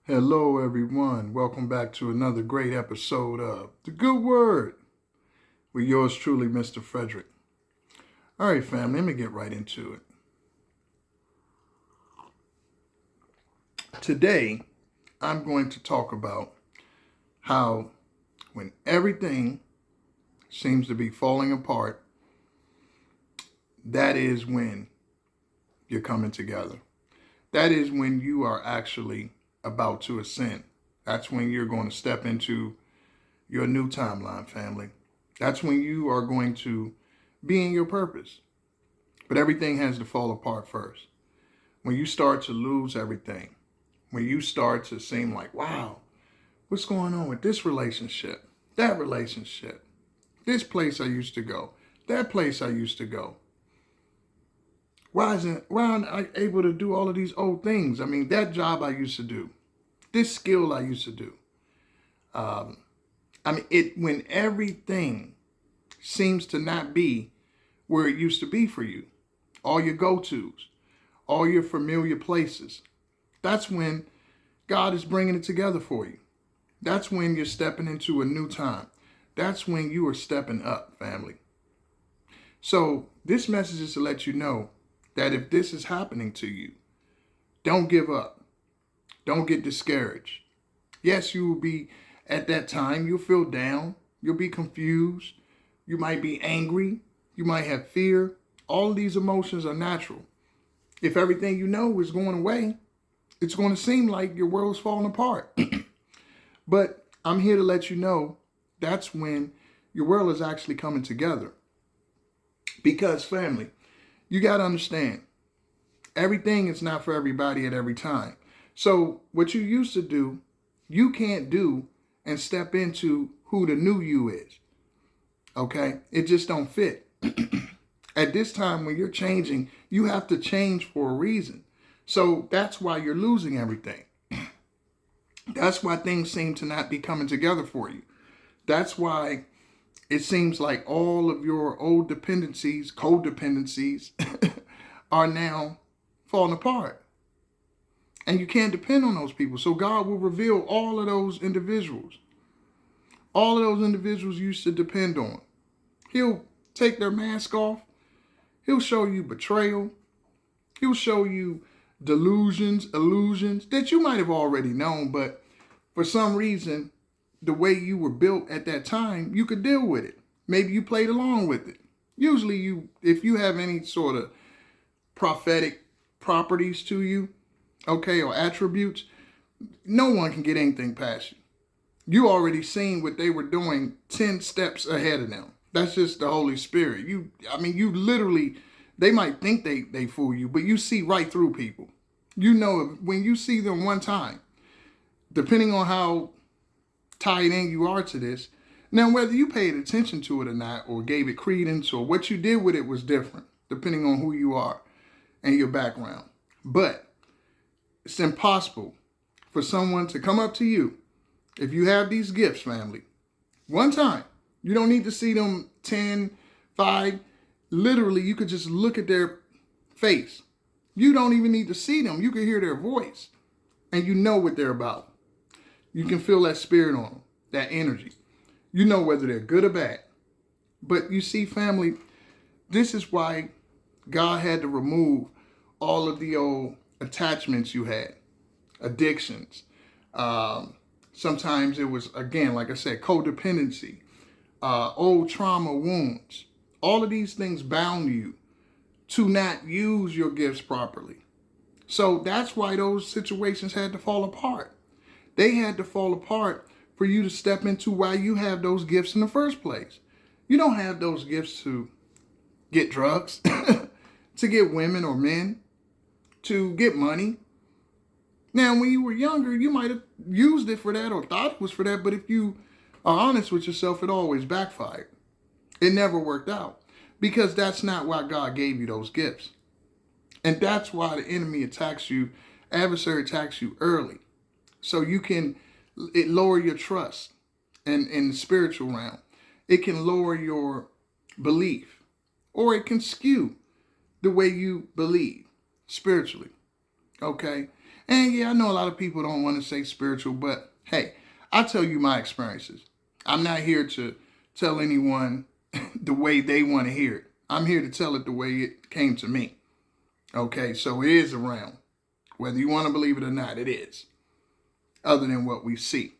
Hello, everyone. Welcome back to another great episode of The Good Word with yours truly, Mr. Frederick. All right, family, let me get right into it. Today, I'm going to talk about how when everything seems to be falling apart, that is when you're coming together. That is when you are actually about to ascend. That's when you're going to step into your new timeline, family. That's when you are going to be in your purpose. But everything has to fall apart first. When you start to lose everything, when you start to seem like, wow, what's going on with this relationship, that relationship, this place I used to go, that place I used to go. Why aren't I able to do all of these old things? I mean, that job I used to do, this skill I used to do. When everything seems to not be where it used to be for you, all your go-tos, all your familiar places, that's when God is bringing it together for you. That's when you're stepping into a new time. That's when you are stepping up, family. So this message is to let you know that if this is happening to you, don't give up. Don't get discouraged. Yes, you will be at that time, you'll feel down, you'll be confused, you might be angry, you might have fear. All of these emotions are natural. If everything you know is going away, it's going to seem like your world's falling apart. But I'm here to let you know that's when your world is actually coming together. Because, family, you got to understand, everything is not for everybody at every time. So what you used to do, you can't do and step into who the new you is. Okay? It just don't fit. At this time when you're changing, you have to change for a reason. So that's why you're losing everything. That's why things seem to not be coming together for you. That's why it seems like all of your old dependencies, codependencies, are now falling apart. And you can't depend on those people. So God will reveal all of those individuals. All of those individuals you used to depend on. He'll take their mask off. He'll show you betrayal. He'll show you delusions, illusions that you might have already known, but for some reason, the way you were built at that time, you could deal with it. Maybe you played along with it. Usually if you have any sort of prophetic properties to you, okay, or attributes, no one can get anything past you. You already seen what they were doing 10 steps ahead of them. That's just the Holy Spirit. You literally, they might think they fool you, but you see right through people. You know, when you see them one time, depending on how tied in you are to this, now whether you paid attention to it or not, or gave it credence, or what you did with it was different, depending on who you are and your background. But it's impossible for someone to come up to you, if you have these gifts, family, one time. You don't need to see them 10, 5. Literally, you could just look at their face. You don't even need to see them. You can hear their voice, and you know what they're about. You can feel that spirit on them, that energy. You know whether they're good or bad. But you see, family, this is why God had to remove all of the old attachments you had, addictions. Sometimes it was, again, like I said, codependency, old trauma wounds. All of these things bound you to not use your gifts properly. So that's why those situations had to fall apart. They had to fall apart for you to step into why you have those gifts in the first place. You don't have those gifts to get drugs, to get women or men, to get money. Now, when you were younger, you might have used it for that or thought it was for that, but if you are honest with yourself, it always backfired. It never worked out because that's not why God gave you those gifts. And that's why the enemy attacks you, adversary attacks you early. So it lower your trust in the spiritual realm. It can lower your belief, or it can skew the way you believe spiritually. Okay? And yeah, I know a lot of people don't want to say spiritual, but hey, I tell you my experiences. I'm not here to tell anyone the way they want to hear it. I'm here to tell it the way it came to me. Okay, so it is around. Whether you want to believe it or not, it is. Other than what we see.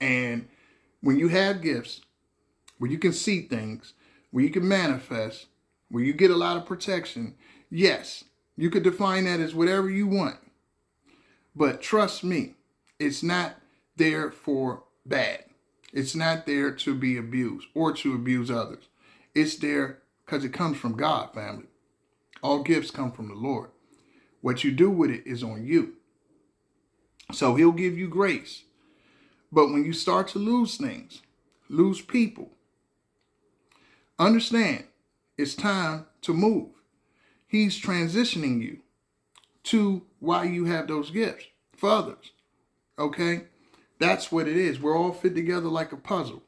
And when you have gifts, where you can see things, where you can manifest, where you get a lot of protection, yes, you could define that as whatever you want. But trust me, it's not there for bad. It's not there to be abused or to abuse others. It's there because it comes from God, family. All gifts come from the Lord. What you do with it is on you. So he'll give you grace. But when you start to lose things, lose people, understand it's time to move. He's transitioning you to why you have those gifts for others. Okay? That's what it is. We're all fit together like a puzzle.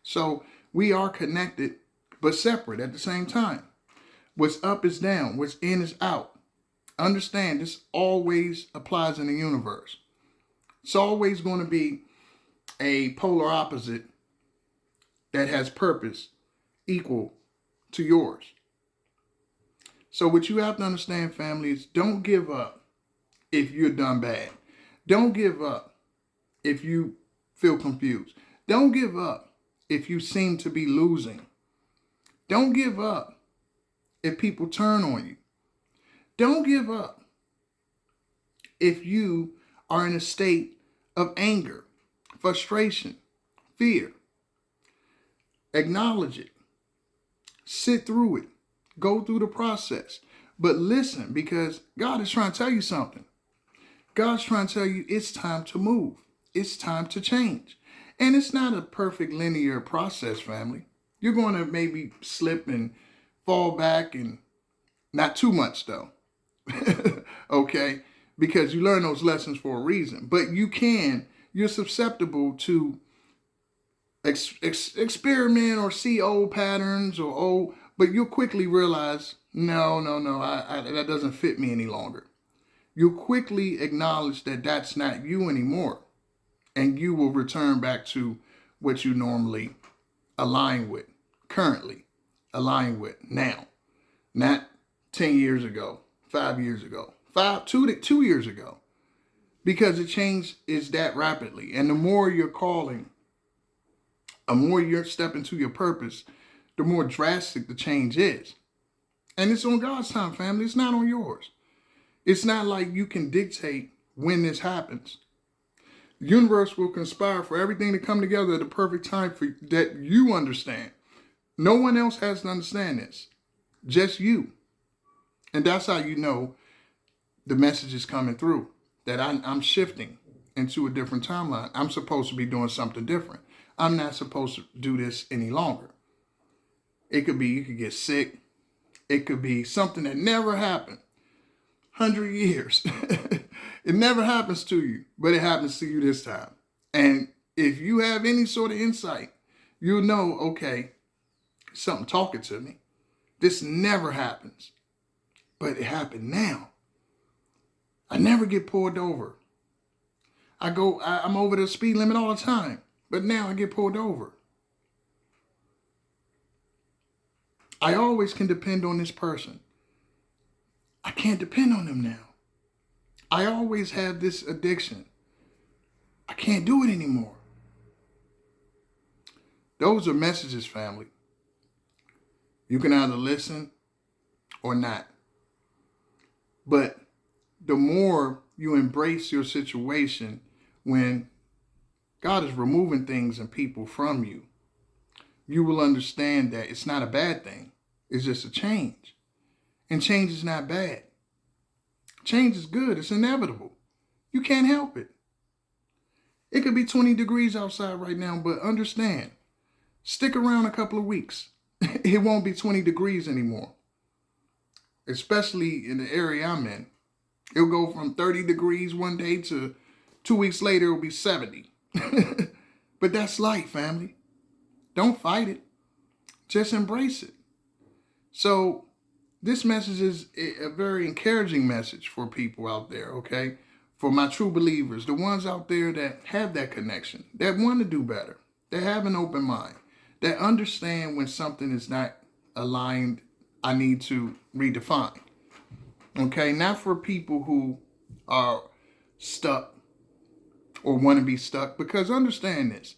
So we are connected, but separate at the same time. What's up is down. What's in is out. Understand this always applies in the universe. It's always going to be a polar opposite that has purpose equal to yours. So what you have to understand, family, is don't give up if you're done bad. Don't give up if you feel confused. Don't give up if you seem to be losing. Don't give up if people turn on you. Don't give up if you are in a state of anger, frustration, fear. Acknowledge it. Sit through it. Go through the process. But listen, because God is trying to tell you something. God's trying to tell you it's time to move. It's time to change. And it's not a perfect linear process, family. You're going to maybe slip and fall back, and not too much though. Okay? Because you learn those lessons for a reason. But you're susceptible to experiment or see old patterns but you'll quickly realize, no, that doesn't fit me any longer. You'll quickly acknowledge that that's not you anymore. And you will return back to what you normally align with, currently align with now. Not 10 years ago, 5 years ago, 2 years ago. Because the change is that rapidly. And the more you're calling, the more you're stepping to your purpose, the more drastic the change is. And it's on God's time, family. It's not on yours. It's not like you can dictate when this happens. The universe will conspire for everything to come together at the perfect time for that you understand. No one else has to understand this. Just you. And that's how you know the message is coming through. That I'm shifting into a different timeline. I'm supposed to be doing something different. I'm not supposed to do this any longer. It could be you could get sick. It could be something that never happened. 100 years. It never happens to you, but it happens to you this time. And if you have any sort of insight, you'll know, okay, something talking to me. This never happens, but it happened now. I never get pulled over. I'm over the speed limit all the time, but now I get pulled over. I always can depend on this person. I can't depend on them now. I always have this addiction. I can't do it anymore. Those are messages, family. You can either listen or not. But the more you embrace your situation when God is removing things and people from you, you will understand that it's not a bad thing. It's just a change. And change is not bad. Change is good. It's inevitable. You can't help it. It could be 20 degrees outside right now, but understand, stick around a couple of weeks. It won't be 20 degrees anymore. Especially in the area I'm in. It'll go from 30 degrees one day to 2 weeks later, it'll be 70. But that's life, family. Don't fight it. Just embrace it. So this message is a very encouraging message for people out there, okay? for my true believers, the ones out there that have that connection, that want to do better, that have an open mind, that understand when something is not aligned, I need to redefine. Okay, not for people who are stuck or want to be stuck, because understand this.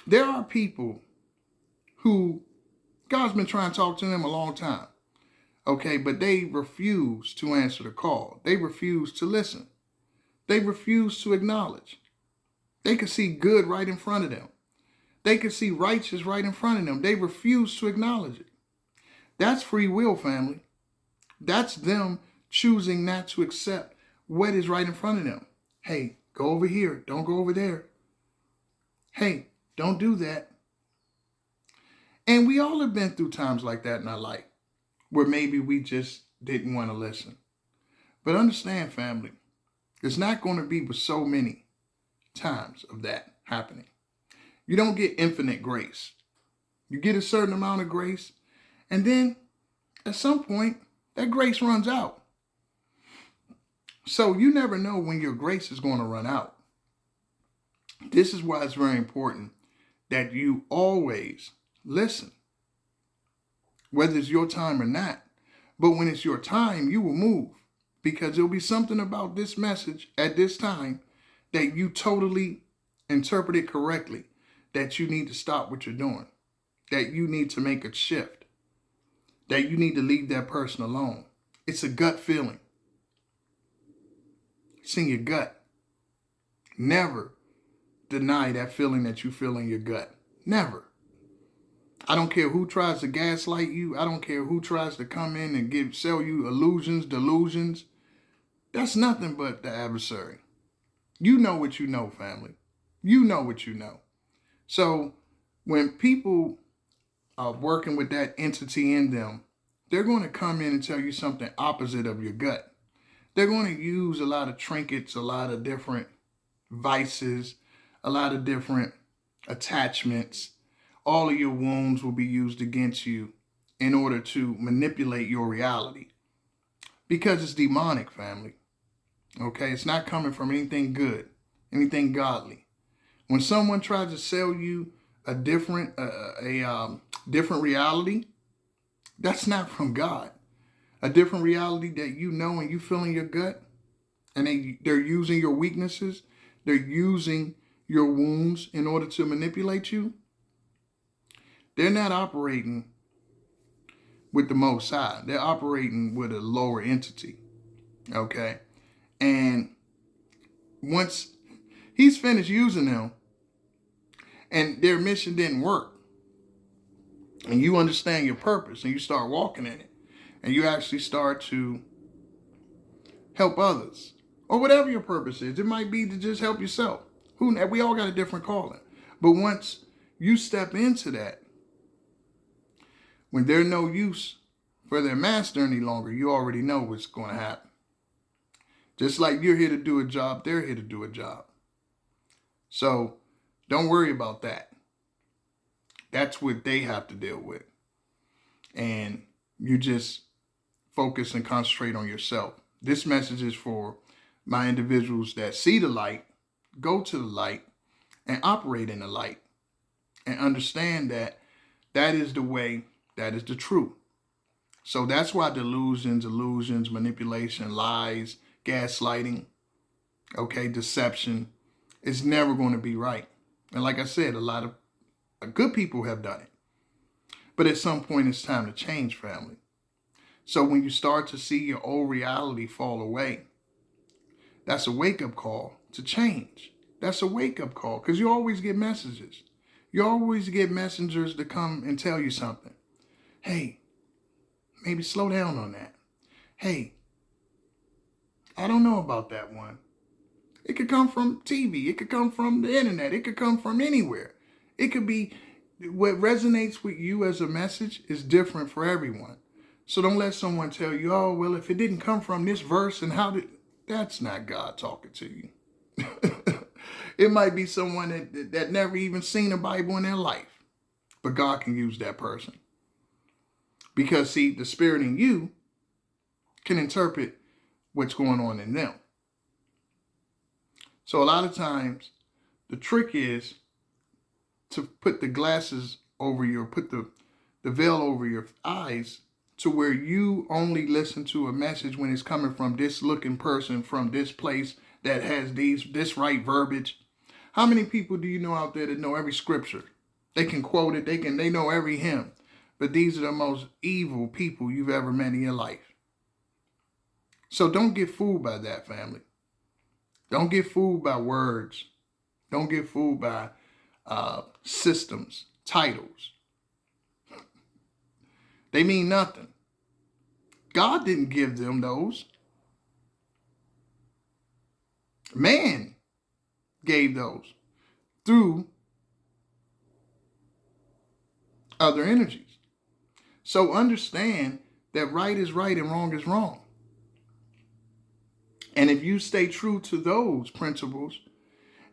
There are people who God's been trying to talk to them a long time. Okay, but they refuse to answer the call. They refuse to listen. They refuse to acknowledge. They can see good right in front of them. They can see righteous right in front of them. They refuse to acknowledge it. That's free will, family. That's them choosing not to accept what is right in front of them. Hey, go over here. Don't go over there. Hey, don't do that. And we all have been through times like that in our life, where maybe we just didn't want to listen. But understand, family, it's not going to be with so many times of that happening. You don't get infinite grace. You get a certain amount of grace, and then at some point, that grace runs out. So you never know when your grace is going to run out. This is why it's very important that you always listen, whether it's your time or not. But when it's your time, you will move, because there'll be something about this message at this time that you totally interpret it correctly, that you need to stop what you're doing, that you need to make a shift, that you need to leave that person alone. It's a gut feeling. It's in your gut. Never deny that feeling that you feel in your gut. Never. I don't care who tries to gaslight you. I don't care who tries to come in and sell you illusions, delusions. That's nothing but the adversary. You know what you know, family. You know what you know. So when people are working with that entity in them, they're going to come in and tell you something opposite of your gut. They're going to use a lot of trinkets, a lot of different vices, a lot of different attachments. All of your wounds will be used against you in order to manipulate your reality, because it's demonic, family. Okay, it's not coming from anything good, anything godly. When someone tries to sell you a different reality, that's not from God. A different reality that you know and you feel in your gut, and they're using your weaknesses, they're using your wounds in order to manipulate you. They're not operating with the Most High. They're operating with a lower entity. Okay? And once he's finished using them and their mission didn't work, and you understand your purpose and you start walking in it, and you actually start to help others, or whatever your purpose is. It might be to just help yourself. We all got a different calling. But once you step into that, when they're no use for their master any longer, you already know what's going to happen. Just like you're here to do a job, they're here to do a job. So don't worry about that. That's what they have to deal with. And you just focus and concentrate on yourself. This message is for my individuals that see the light, go to the light, and operate in the light. And understand that that is the way, that is the truth. So that's why delusions, illusions, manipulation, lies, gaslighting, okay, deception is never going to be right. And like I said, a lot of good people have done it. But at some point, it's time to change, family. So when you start to see your old reality fall away, that's a wake-up call to change. That's a wake-up call, because you always get messages. You always get messengers to come and tell you something. Hey, maybe slow down on that. Hey, I don't know about that one. It could come from TV. It could come from the internet. It could come from anywhere. It could be what resonates with you as a message is different for everyone. So don't let someone tell you, oh, well, if it didn't come from this verse and how did... That's not God talking to you. It might be someone that never even seen a Bible in their life. But God can use that person. Because, see, the spirit in you can interpret what's going on in them. So a lot of times the trick is to put the glasses over your, put the veil over your eyes to where you only listen to a message when it's coming from this looking person from this place that has this right verbiage. How many people do you know out there that know every scripture? They can quote it, they know every hymn. But these are the most evil people you've ever met in your life. So don't get fooled by that, family. Don't get fooled by words. Don't get fooled by systems, titles. They mean nothing. God didn't give them those. Man gave those through other energies. So understand that right is right and wrong is wrong. And if you stay true to those principles,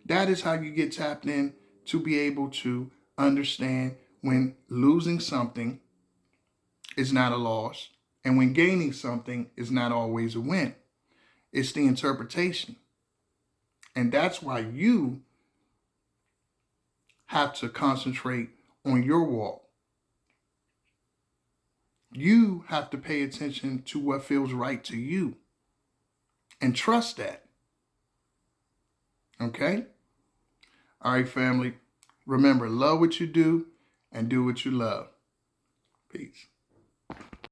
that is how you get tapped in to be able to understand when losing something is not a loss and when gaining something is not always a win. It's the interpretation. And that's why you have to concentrate on your walk. You have to pay attention to what feels right to you and trust that. Okay? All right, family. Remember, love what you do and do what you love. Peace.